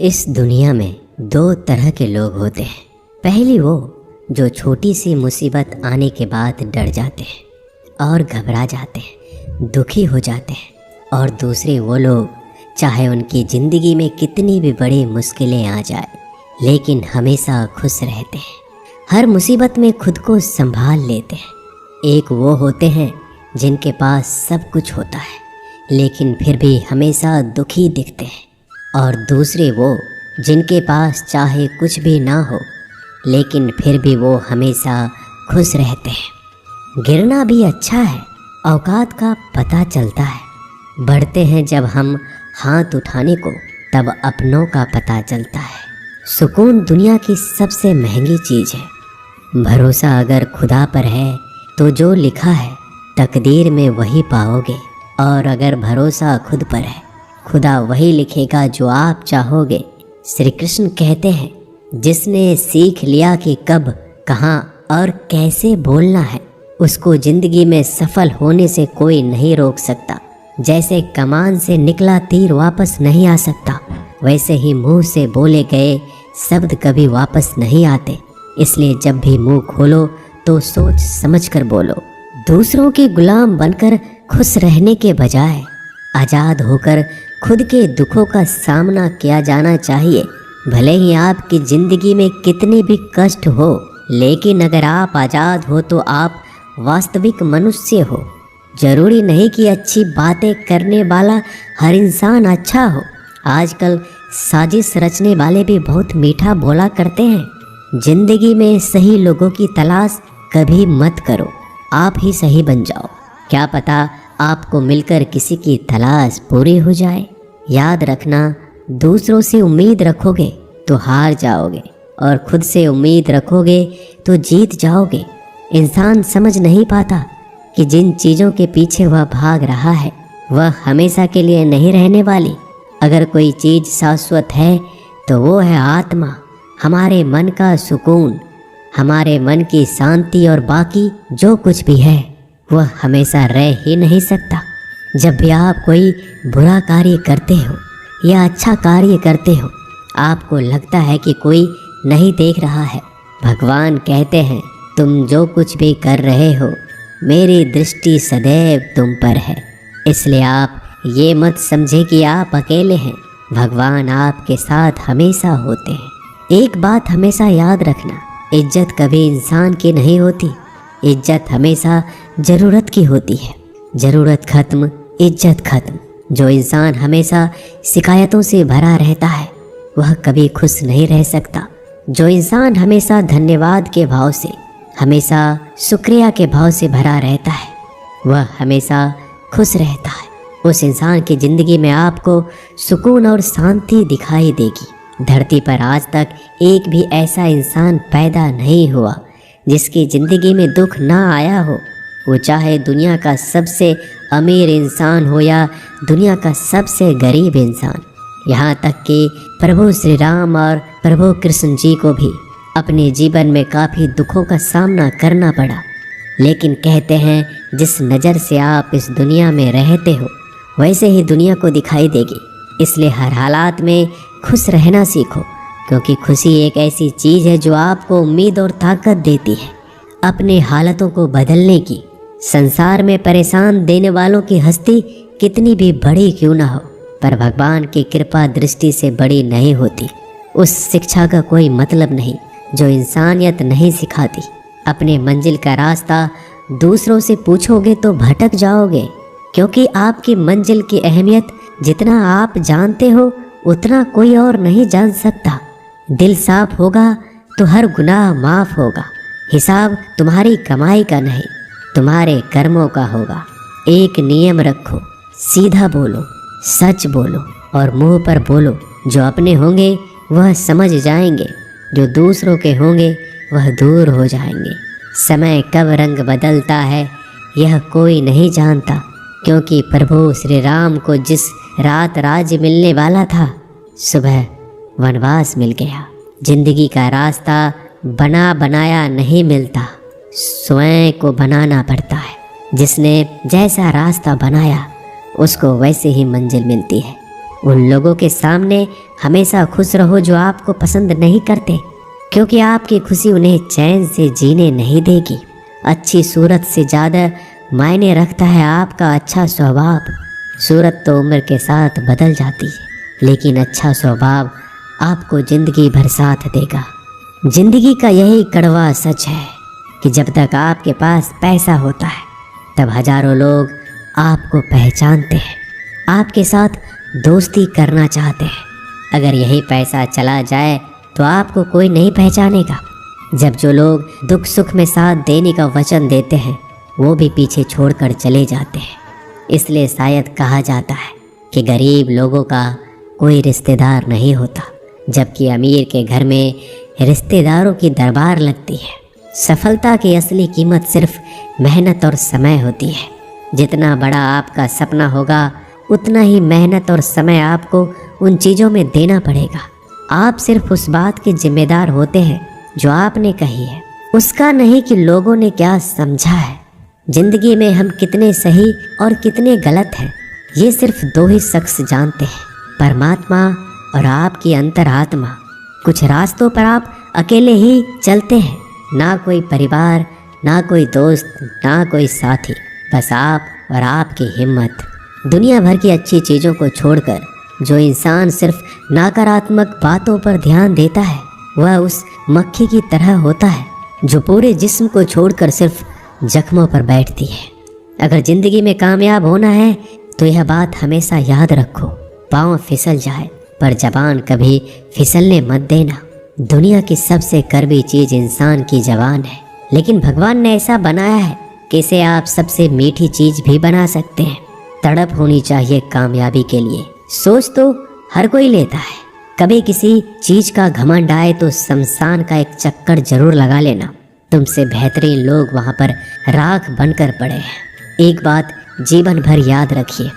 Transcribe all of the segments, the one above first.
इस दुनिया में दो तरह के लोग होते हैं। पहली वो जो छोटी सी मुसीबत आने के बाद डर जाते हैं और घबरा जाते हैं, दुखी हो जाते हैं। और दूसरे वो लोग चाहे उनकी ज़िंदगी में कितनी भी बड़ी मुश्किलें आ जाए लेकिन हमेशा खुश रहते हैं, हर मुसीबत में खुद को संभाल लेते हैं। एक वो होते हैं जिनके पास सब कुछ होता है लेकिन फिर भी हमेशा दुखी दिखते हैं, और दूसरे वो जिनके पास चाहे कुछ भी ना हो लेकिन फिर भी वो हमेशा खुश रहते हैं। गिरना भी अच्छा है, औकात का पता चलता है। बढ़ते हैं जब हम हाथ उठाने को तब अपनों का पता चलता है। सुकून दुनिया की सबसे महंगी चीज़ है। भरोसा अगर खुदा पर है तो जो लिखा है तकदीर में वही पाओगे, और अगर भरोसा खुद पर है खुदा वही लिखेगा जो आप चाहोगे। श्री कृष्ण कहते हैं, जिसने सीख लिया कि कब, कहाँ और कैसे बोलना है, उसको ज़िंदगी में सफल होने से कोई नहीं रोक सकता। जैसे कमान से निकला तीर वापस नहीं आ सकता, वैसे ही मुंह से बोले गए शब्द कभी वापस नहीं आते। इसलिए जब भी मुंह खोलो तो सोच समझ कर बोलो। दूसरों के गुलाम बनकर खुश रहने के बजाय आज़ाद होकर खुद के दुखों का सामना किया जाना चाहिए। भले ही आपकी ज़िंदगी में कितने भी कष्ट हो, लेकिन अगर आप आज़ाद हो तो आप वास्तविक मनुष्य हो। ज़रूरी नहीं कि अच्छी बातें करने वाला हर इंसान अच्छा हो। आजकल साजिश रचने वाले भी बहुत मीठा बोला करते हैं। ज़िंदगी में सही लोगों की तलाश कभी मत करो, आप ही सही बन जाओ। क्या पता आपको मिलकर किसी की तलाश पूरी हो जाए। याद रखना, दूसरों से उम्मीद रखोगे तो हार जाओगे और खुद से उम्मीद रखोगे तो जीत जाओगे। इंसान समझ नहीं पाता कि जिन चीज़ों के पीछे वह भाग रहा है वह हमेशा के लिए नहीं रहने वाली। अगर कोई चीज़ शाश्वत है तो वो है आत्मा, हमारे मन का सुकून, हमारे मन की शांति, और बाकी जो कुछ भी है वह हमेशा रह ही नहीं सकता। जब भी आप कोई बुरा कार्य करते हो या अच्छा कार्य करते हो, आपको लगता है कि कोई नहीं देख रहा है। भगवान कहते हैं, तुम जो कुछ भी कर रहे हो मेरी दृष्टि सदैव तुम पर है। इसलिए आप ये मत समझे कि आप अकेले हैं, भगवान आपके साथ हमेशा होते हैं। एक बात हमेशा याद रखना, इज्जत कभी इंसान की नहीं होती, इज्जत हमेशा ज़रूरत की होती है। ज़रूरत खत्म, इज्जत खत्म। जो इंसान हमेशा शिकायतों से भरा रहता है वह कभी खुश नहीं रह सकता। जो इंसान हमेशा धन्यवाद के भाव से, हमेशा शुक्रिया के भाव से भरा रहता है वह हमेशा खुश रहता है। उस इंसान की ज़िंदगी में आपको सुकून और शांति दिखाई देगी। धरती पर आज तक एक भी ऐसा इंसान पैदा नहीं हुआ जिसकी ज़िंदगी में दुख ना आया हो। वो चाहे दुनिया का सबसे अमीर इंसान हो या दुनिया का सबसे गरीब इंसान। यहाँ तक कि प्रभु श्री राम और प्रभु कृष्ण जी को भी अपने जीवन में काफ़ी दुखों का सामना करना पड़ा, लेकिन कहते हैं जिस नज़र से आप इस दुनिया में रहते हो वैसे ही दुनिया को दिखाई देगी। इसलिए हर हालात में खुश रहना सीखो, क्योंकि खुशी एक ऐसी चीज़ है जो आपको उम्मीद और ताकत देती है अपने हालातों को बदलने की। संसार में परेशान देने वालों की हस्ती कितनी भी बड़ी क्यों ना हो, पर भगवान की कृपा दृष्टि से बड़ी नहीं होती। उस शिक्षा का कोई मतलब नहीं जो इंसानियत नहीं सिखाती। अपने मंजिल का रास्ता दूसरों से पूछोगे तो भटक जाओगे, क्योंकि आपकी मंजिल की अहमियत जितना आप जानते हो उतना कोई और नहीं जान सकता। दिल साफ होगा तो हर गुनाह माफ़ होगा। हिसाब तुम्हारी कमाई का नहीं, तुम्हारे कर्मों का होगा। एक नियम रखो, सीधा बोलो, सच बोलो और मुंह पर बोलो। जो अपने होंगे वह समझ जाएंगे, जो दूसरों के होंगे वह दूर हो जाएंगे। समय कब रंग बदलता है यह कोई नहीं जानता, क्योंकि प्रभु श्री राम को जिस रात राज्य मिलने वाला था सुबह वनवास मिल गया। जिंदगी का रास्ता बना बनाया नहीं मिलता, स्वयं को बनाना पड़ता है। जिसने जैसा रास्ता बनाया उसको वैसे ही मंजिल मिलती है। उन लोगों के सामने हमेशा खुश रहो जो आपको पसंद नहीं करते, क्योंकि आपकी खुशी उन्हें चैन से जीने नहीं देगी। अच्छी सूरत से ज़्यादा मायने रखता है आपका अच्छा स्वभाव। सूरत तो उम्र के साथ बदल जाती है, लेकिन अच्छा स्वभाव आपको ज़िंदगी भर साथ देगा। ज़िंदगी का यही कड़वा सच है कि जब तक आपके पास पैसा होता है तब हजारों लोग आपको पहचानते हैं, आपके साथ दोस्ती करना चाहते हैं। अगर यही पैसा चला जाए तो आपको कोई नहीं पहचानेगा। जब जो लोग दुख सुख में साथ देने का वचन देते हैं वो भी पीछे छोड़कर चले जाते हैं। इसलिए शायद कहा जाता है कि गरीब लोगों का कोई रिश्तेदार नहीं होता, जबकि अमीर के घर में रिश्तेदारों की दरबार लगती है। सफलता की असली कीमत सिर्फ मेहनत और समय होती है। जितना बड़ा आपका सपना होगा उतना ही मेहनत और समय आपको उन चीज़ों में देना पड़ेगा। आप सिर्फ उस बात के जिम्मेदार होते हैं जो आपने कही है, उसका नहीं कि लोगों ने क्या समझा है। जिंदगी में हम कितने सही और कितने गलत हैं ये सिर्फ दो ही शख्स जानते हैं, परमात्मा और आपकी अंतरात्मा। कुछ रास्तों पर आप अकेले ही चलते हैं, ना कोई परिवार, ना कोई दोस्त, ना कोई साथी, बस आप और आपकी हिम्मत। दुनिया भर की अच्छी चीज़ों को छोड़कर जो इंसान सिर्फ नकारात्मक बातों पर ध्यान देता है वह उस मक्खी की तरह होता है जो पूरे जिस्म को छोड़कर सिर्फ जख्मों पर बैठती है। अगर ज़िंदगी में कामयाब होना है तो यह बात हमेशा याद रखो, पाँव फिसल जाए पर जबान कभी फिसलने मत देना। दुनिया की सबसे कड़वी चीज़ इंसान की जबान है, लेकिन भगवान ने ऐसा बनाया है कि इसे आप सबसे मीठी चीज़ भी बना सकते हैं। तड़प होनी चाहिए कामयाबी के लिए। सोच तो हर कोई लेता है, कभी किसी चीज़ का घमंड आए तो शमशान का एक चक्कर जरूर लगा लेना। तुमसे बेहतरीन लोग वहाँ पर राख बनकर पड़े हैं। एक बात जीवन भर याद रखिए,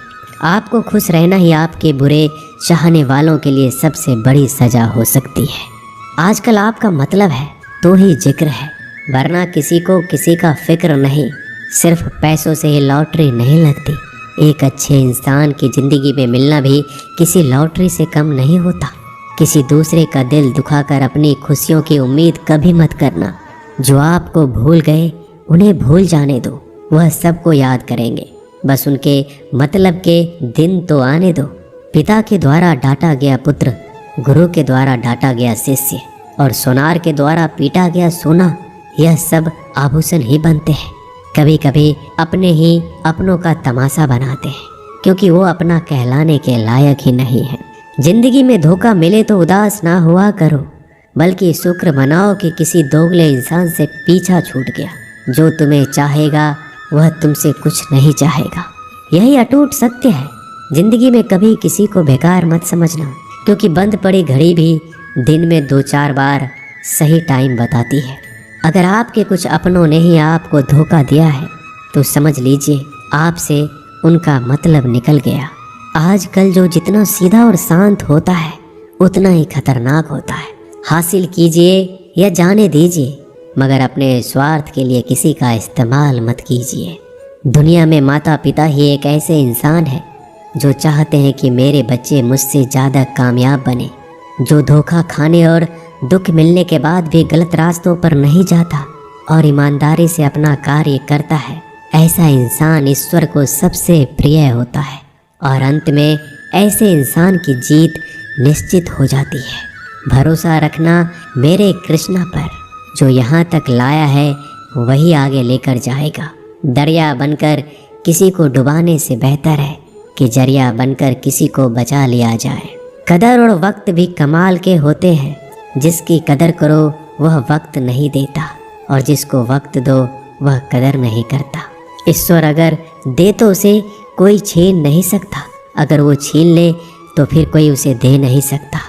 आपको खुश रहना ही आपके बुरे चाहने वालों के लिए सबसे बड़ी सज़ा हो सकती है। आजकल आपका मतलब है तो ही जिक्र है, वरना किसी को किसी का फिक्र नहीं। सिर्फ पैसों से ही लॉटरी नहीं लगती। एक अच्छे इंसान की ज़िंदगी में मिलना भी किसी लॉटरी से कम नहीं होता। किसी दूसरे का दिल दुखाकर अपनी खुशियों की उम्मीद कभी मत करना। जो आपको भूल गए उन्हें भूल जाने दो, वह सबको याद करेंगे, बस उनके मतलब के दिन तो आने दो। पिता के द्वारा डांटा गया पुत्र, गुरु के द्वारा डांटा गया शिष्य और सोनार के द्वारा पीटा गया सोना, यह सब आभूषण ही बनते हैं। कभी कभी अपने ही अपनों का तमाशा बनाते हैं, क्योंकि वो अपना कहलाने के लायक ही नहीं है। जिंदगी में धोखा मिले तो उदास ना हुआ करो, बल्कि शुक्र मनाओ कि किसी दोगले इंसान से पीछा छूट गया। जो तुम्हें चाहेगा वह तुमसे कुछ नहीं चाहेगा, यही अटूट सत्य है। जिंदगी में कभी किसी को बेकार मत समझना, क्योंकि बंद पड़ी घड़ी भी दिन में 2-4 बार सही टाइम बताती है। अगर आपके कुछ अपनों ने ही आपको धोखा दिया है तो समझ लीजिए आपसे उनका मतलब निकल गया। आजकल जो जितना सीधा और शांत होता है उतना ही खतरनाक होता है। हासिल कीजिए या जाने दीजिए, मगर अपने स्वार्थ के लिए किसी का इस्तेमाल मत कीजिए। दुनिया में माता पिता ही एक ऐसे इंसान है जो चाहते हैं कि मेरे बच्चे मुझसे ज़्यादा कामयाब बने, जो धोखा खाने और दुख मिलने के बाद भी गलत रास्तों पर नहीं जाता और ईमानदारी से अपना कार्य करता है। ऐसा इंसान ईश्वर को सबसे प्रिय होता है और अंत में ऐसे इंसान की जीत निश्चित हो जाती है। भरोसा रखना मेरे कृष्णा पर, जो यहाँ तक लाया है वही आगे लेकर जाएगा। दरिया बनकर किसी को डुबाने से बेहतर है कि जरिया बनकर किसी को बचा लिया जाए। कदर और वक्त भी कमाल के होते हैं। जिसकी कदर करो वह वक्त नहीं देता, और जिसको वक्त दो वह कदर नहीं करता। ईश्वर अगर दे तो उसे कोई छीन नहीं सकता, अगर वो छीन ले तो फिर कोई उसे दे नहीं सकता।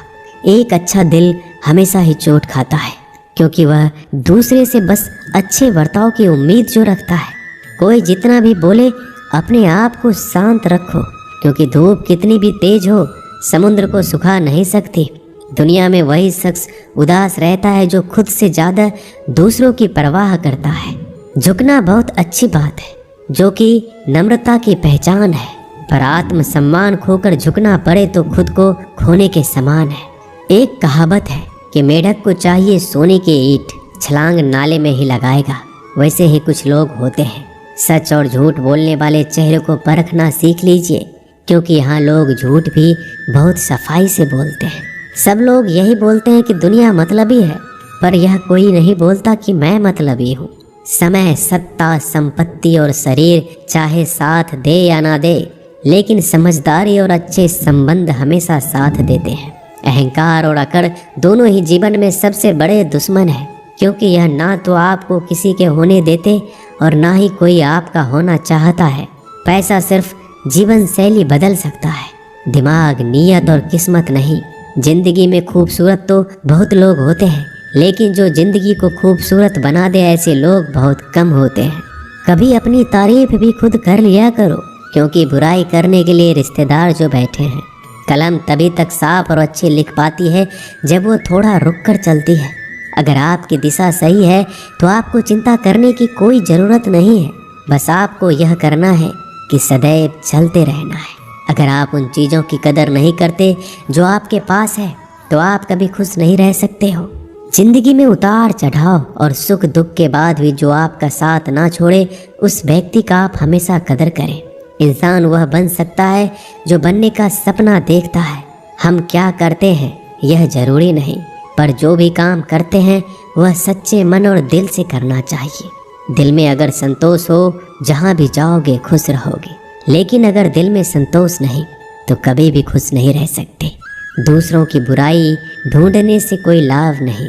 एक अच्छा दिल हमेशा ही चोट खाता है, क्योंकि वह दूसरे से बस अच्छे बर्ताव की उम्मीद जो रखता है। कोई जितना भी बोले अपने आप को शांत रखो, क्योंकि धूप कितनी भी तेज हो समुद्र को सुखा नहीं सकती। दुनिया में वही शख्स उदास रहता है जो खुद से ज़्यादा दूसरों की परवाह करता है। झुकना बहुत अच्छी बात है, जो कि नम्रता की पहचान है। पर आत्म सम्मान खोकर झुकना पड़े तो खुद को खोने के समान है। एक कहावत है कि मेढक को चाहिए सोने की ईंट, छलांग नाले में ही लगाएगा। वैसे ही कुछ लोग होते हैं। सच और झूठ बोलने वाले चेहरे को परखना सीख लीजिए, क्योंकि यहाँ लोग झूठ भी बहुत सफाई से बोलते हैं। सब लोग यही बोलते हैं कि दुनिया मतलबी है, पर यह कोई नहीं बोलता कि मैं मतलबी हूँ। समय, सत्ता, संपत्ति और शरीर चाहे साथ दे या ना दे, लेकिन समझदारी और अच्छे संबंध हमेशा साथ देते हैं। अहंकार और अकड़ दोनों ही जीवन में सबसे बड़े दुश्मन हैं, क्योंकि यह ना तो आपको किसी के होने देते और ना ही कोई आपका होना चाहता है। पैसा सिर्फ जीवन शैली बदल सकता है, दिमाग, नीयत और किस्मत नहीं। जिंदगी में खूबसूरत तो बहुत लोग होते हैं, लेकिन जो जिंदगी को खूबसूरत बना दे ऐसे लोग बहुत कम होते हैं। कभी अपनी तारीफ भी खुद कर लिया करो, क्योंकि बुराई करने के लिए रिश्तेदार जो बैठे हैं। कलम तभी तक साफ और अच्छी लिख पाती है जब वो थोड़ा रुक कर चलती है। अगर आपकी दिशा सही है तो आपको चिंता करने की कोई ज़रूरत नहीं है। बस आपको यह करना है कि सदैव चलते रहना है। अगर आप उन चीज़ों की कदर नहीं करते जो आपके पास है, तो आप कभी खुश नहीं रह सकते हो। जिंदगी में उतार चढ़ाव और सुख दुख के बाद भी जो आपका साथ ना छोड़े, उस व्यक्ति का आप हमेशा कदर करें। इंसान वह बन सकता है जो बनने का सपना देखता है। हम क्या करते हैं यह जरूरी नहीं, पर जो भी काम करते हैं वह सच्चे मन और दिल से करना चाहिए। दिल में अगर संतोष हो, जहाँ भी जाओगे खुश रहोगे। लेकिन अगर दिल में संतोष नहीं तो कभी भी खुश नहीं रह सकते। दूसरों की बुराई ढूंढने से कोई लाभ नहीं,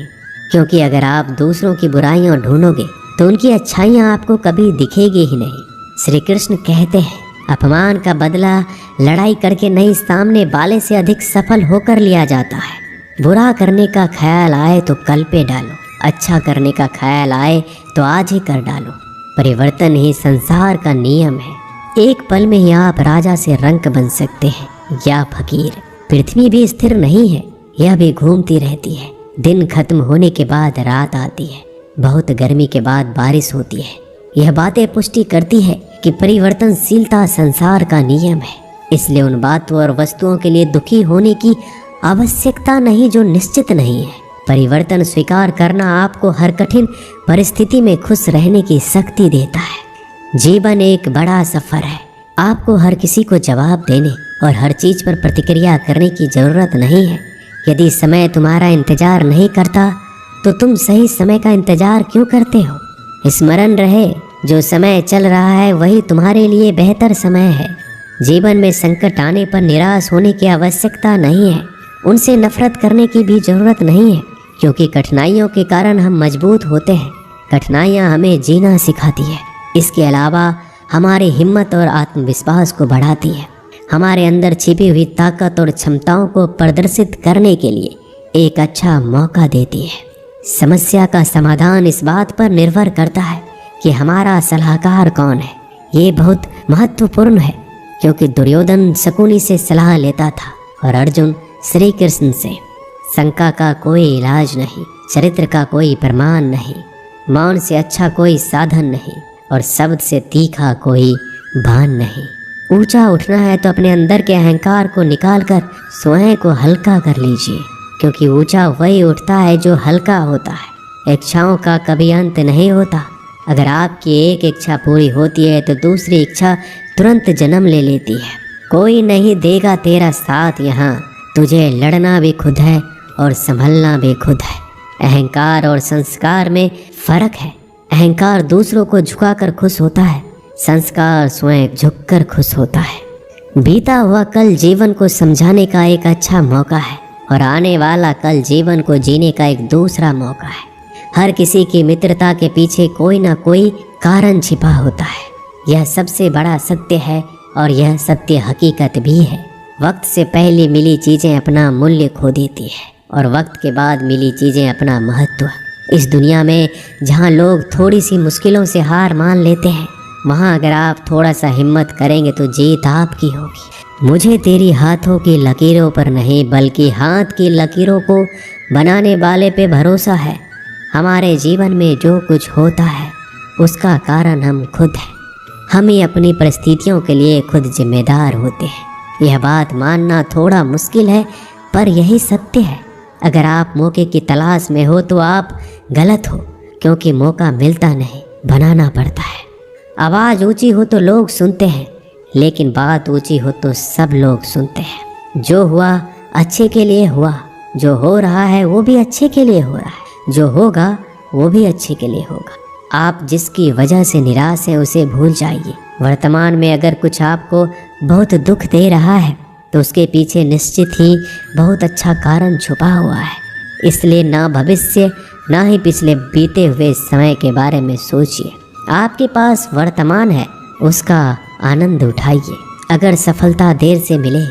क्योंकि अगर आप दूसरों की बुराइयां ढूंढोगे तो उनकी अच्छाइयां आपको कभी दिखेगी ही नहीं। श्री कृष्ण कहते हैं, अपमान का बदला लड़ाई करके नहीं, सामने वाले से अधिक सफल होकर लिया जाता है। बुरा करने का ख्याल आए तो कल पे डालो, अच्छा करने का ख्याल आए तो आज ही कर डालो। परिवर्तन ही संसार का नियम है। एक पल में ही आप राजा से रंक बन सकते हैं या फकीर। पृथ्वी भी स्थिर नहीं है, यह भी घूमती रहती है। दिन खत्म होने के बाद रात आती है, बहुत गर्मी के बाद बारिश होती है। यह बातें पुष्टि करती है कि परिवर्तनशीलता संसार का नियम है। इसलिए उन बातों और वस्तुओं के लिए दुखी होने की आवश्यकता नहीं जो निश्चित नहीं है। परिवर्तन स्वीकार करना आपको हर कठिन परिस्थिति में खुश रहने की शक्ति देता है। जीवन एक बड़ा सफर है। आपको हर किसी को जवाब देने और हर चीज पर प्रतिक्रिया करने की जरूरत नहीं है। यदि समय तुम्हारा इंतजार नहीं करता तो तुम सही समय का इंतजार क्यों करते हो। स्मरण रहे, जो समय चल रहा है वही तुम्हारे लिए बेहतर समय है। जीवन में संकट आने पर निराश होने की आवश्यकता नहीं है। उनसे नफरत करने की भी जरूरत नहीं है, क्योंकि कठिनाइयों के कारण हम मजबूत होते हैं। कठिनाइयाँ हमें जीना सिखाती है। इसके अलावा हमारी हिम्मत और आत्मविश्वास को बढ़ाती है। हमारे अंदर छिपी हुई ताकत और क्षमताओं को प्रदर्शित करने के लिए एक अच्छा मौका देती है। समस्या का समाधान इस बात पर निर्भर करता है कि हमारा सलाहकार कौन है। ये बहुत महत्वपूर्ण है, क्योंकि दुर्योधन शकुनी से सलाह लेता था और अर्जुन श्री कृष्ण से। शंका का कोई इलाज नहीं, चरित्र का कोई प्रमाण नहीं, मौन से अच्छा कोई साधन नहीं और शब्द से तीखा कोई बाण नहीं। ऊंचा उठना है तो अपने अंदर के अहंकार को निकालकर स्वयं को हल्का कर लीजिए, क्योंकि ऊंचा वही उठता है जो हल्का होता है। इच्छाओं का कभी अंत नहीं होता। अगर आपकी एक इच्छा पूरी होती है तो दूसरी इच्छा तुरंत जन्म ले लेती है। कोई नहीं देगा तेरा साथ यहाँ, तुझे लड़ना भी खुद है और संभलना भी खुद है। अहंकार और संस्कार में फर्क है। अहंकार दूसरों को झुकाकर खुश होता है, संस्कार स्वयं झुककर खुश होता है। बीता हुआ कल जीवन को समझाने का एक अच्छा मौका है और आने वाला कल जीवन को जीने का एक दूसरा मौका है। हर किसी की मित्रता के पीछे कोई ना कोई कारण छिपा होता है। यह सबसे बड़ा सत्य है और यह सत्य हकीकत भी है। वक्त से पहले मिली चीज़ें अपना मूल्य खो देती है और वक्त के बाद मिली चीज़ें अपना महत्व। इस दुनिया में जहाँ लोग थोड़ी सी मुश्किलों से हार मान लेते हैं, वहाँ अगर आप थोड़ा सा हिम्मत करेंगे तो जीत आपकी होगी। मुझे तेरी हाथों की लकीरों पर नहीं, बल्कि हाथ की लकीरों को बनाने वाले पे भरोसा है। हमारे जीवन में जो कुछ होता है उसका कारण हम खुद हैं। हम ही अपनी परिस्थितियों के लिए खुद जिम्मेदार होते हैं। यह बात मानना थोड़ा मुश्किल है, पर यही सत्य है। अगर आप मौके की तलाश में हो तो आप गलत हो, क्योंकि मौका मिलता नहीं, बनाना पड़ता है। आवाज़ ऊंची हो तो लोग सुनते हैं, लेकिन बात ऊंची हो तो सब लोग सुनते हैं। जो हुआ अच्छे के लिए हुआ, जो हो रहा है वो भी अच्छे के लिए हो रहा है, जो होगा वो भी अच्छे के लिए होगा। आप जिसकी वजह से निराश हैं उसे भूल जाइए। वर्तमान में अगर कुछ आपको बहुत दुख दे रहा है तो उसके पीछे निश्चित ही बहुत अच्छा कारण छुपा हुआ है। इसलिए ना भविष्य ना ही पिछले बीते हुए समय के बारे में सोचिए। आपके पास वर्तमान है, उसका आनंद उठाइए। अगर सफलता देर से मिले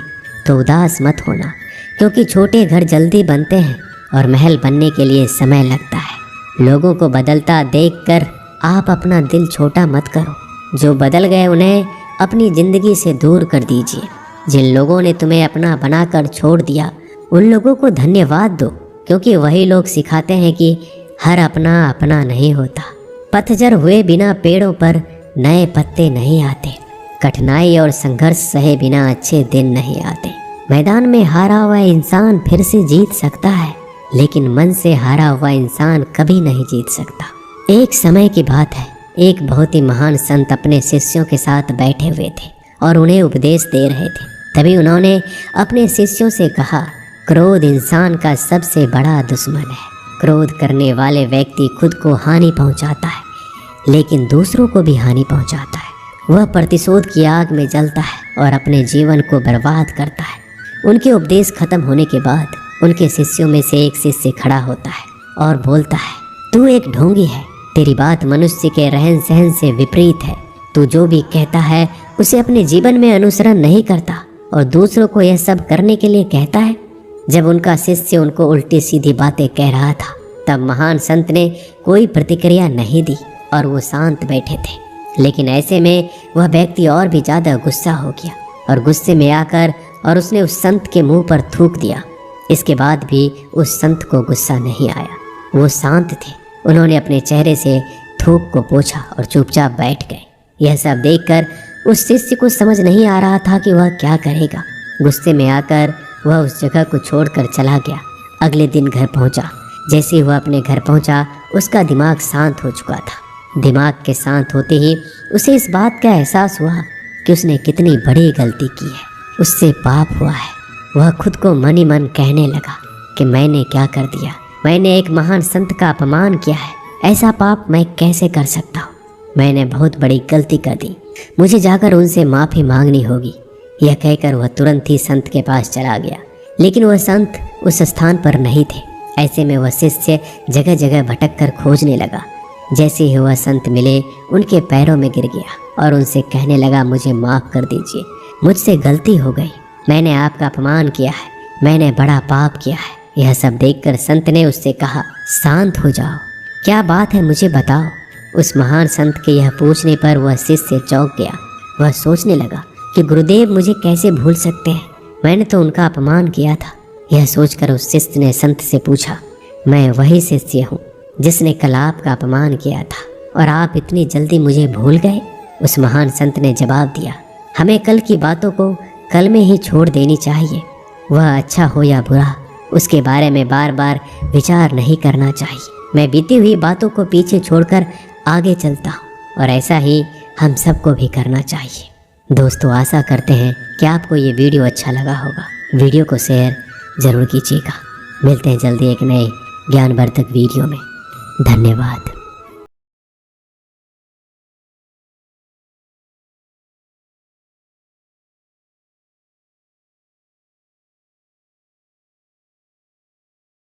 तो उदास मत होना, क्योंकि छोटे घर जल्दी बनते हैं और महल बनने के लिए समय लगता है। लोगों को बदलता देखकर आप अपना दिल छोटा मत करो। जो बदल गए उन्हें अपनी ज़िंदगी से दूर कर दीजिए। जिन लोगों ने तुम्हें अपना बनाकर छोड़ दिया उन लोगों को धन्यवाद दो, क्योंकि वही लोग सिखाते हैं कि हर अपना अपना नहीं होता। पतझड़ हुए बिना पेड़ों पर नए पत्ते नहीं आते। कठिनाई और संघर्ष सहे बिना अच्छे दिन नहीं आते। मैदान में हारा हुआ इंसान फिर से जीत सकता है, लेकिन मन से हारा हुआ इंसान कभी नहीं जीत सकता। एक समय की बात है, एक बहुत ही महान संत अपने शिष्यों के साथ बैठे हुए थे और उन्हें उपदेश दे रहे थे। तभी उन्होंने अपने शिष्यों से कहा, क्रोध इंसान का सबसे बड़ा दुश्मन है। क्रोध करने वाले व्यक्ति खुद को हानि पहुंचाता है, लेकिन दूसरों को भी हानि पहुंचाता है। वह प्रतिशोध की आग में जलता है और अपने जीवन को बर्बाद करता है। उनके उपदेश खत्म होने के बाद उनके शिष्यों में से एक शिष्य खड़ा होता है और बोलता है, तू एक ढोंगी है। तेरी बात मनुष्य के रहन सहन से विपरीत है। तू जो भी कहता है उसे अपने जीवन में अनुसरण नहीं करता और दूसरों को यह सब करने के लिए कहता है। जब उनका शिष्य उनको उल्टी सीधी बातें कह रहा था, तब महान संत ने कोई प्रतिक्रिया नहीं दी और वो शांत बैठे थे। लेकिन ऐसे में वह व्यक्ति और भी ज़्यादा गुस्सा हो गया और गुस्से में आकर और उसने उस संत के मुंह पर थूक दिया। इसके बाद भी उस संत को गुस्सा नहीं आया, वो शांत थे। उन्होंने अपने चेहरे से थूक को पोंछा और चुपचाप बैठ गए। यह सब देखकर उस शिष्य को समझ नहीं आ रहा था कि वह क्या करेगा। गुस्से में आकर वह उस जगह को छोड़कर चला गया। अगले दिन घर पहुंचा। जैसे ही वह अपने घर पहुंचा, उसका दिमाग शांत हो चुका था। दिमाग के शांत होते ही उसे इस बात का एहसास हुआ कि उसने कितनी बड़ी गलती की है, उससे पाप हुआ है। वह खुद को मन ही मन कहने लगा कि मैंने क्या कर दिया, मैंने एक महान संत का अपमान किया है, ऐसा पाप मैं कैसे कर सकता हूँ, मैंने बहुत बड़ी गलती कर दी, मुझे जाकर उनसे माफ़ी मांगनी होगी। यह कहकर वह तुरंत ही संत के पास चला गया, लेकिन वह संत उस स्थान पर नहीं थे। ऐसे में वह शिष्य जगह जगह भटक कर खोजने लगा। जैसे ही वह संत मिले, उनके पैरों में गिर गया और उनसे कहने लगा, मुझे माफ़ कर दीजिए, मुझसे गलती हो गई, मैंने आपका अपमान किया है, मैंने बड़ा पाप किया है। यह सब देखकर संत ने उससे कहा, शांत हो जाओ, क्या बात है मुझे बताओ। उस महान संत के यह पूछने पर वह शिष्य चौंक गया। वह सोचने लगा कि गुरुदेव मुझे कैसे भूल सकते हैं, मैंने तो उनका अपमान किया था। यह सोचकर उस शिष्य ने संत से पूछा, मैं वही शिष्य हूँ जिसने कल आपका अपमान किया था और आप इतनी जल्दी मुझे भूल गए। उस महान संत ने जवाब दिया, हमें कल की बातों को कल में ही छोड़ देनी चाहिए। वह अच्छा हो या बुरा, उसके बारे में बार बार विचार नहीं करना चाहिए। मैं बीती हुई बातों को पीछे छोड़कर आगे चलता हूँ और ऐसा ही हम सबको भी करना चाहिए। दोस्तों, आशा करते हैं कि आपको ये वीडियो अच्छा लगा होगा। वीडियो को शेयर ज़रूर कीजिएगा। मिलते हैं जल्दी एक नए ज्ञानवर्धक वीडियो में। धन्यवाद।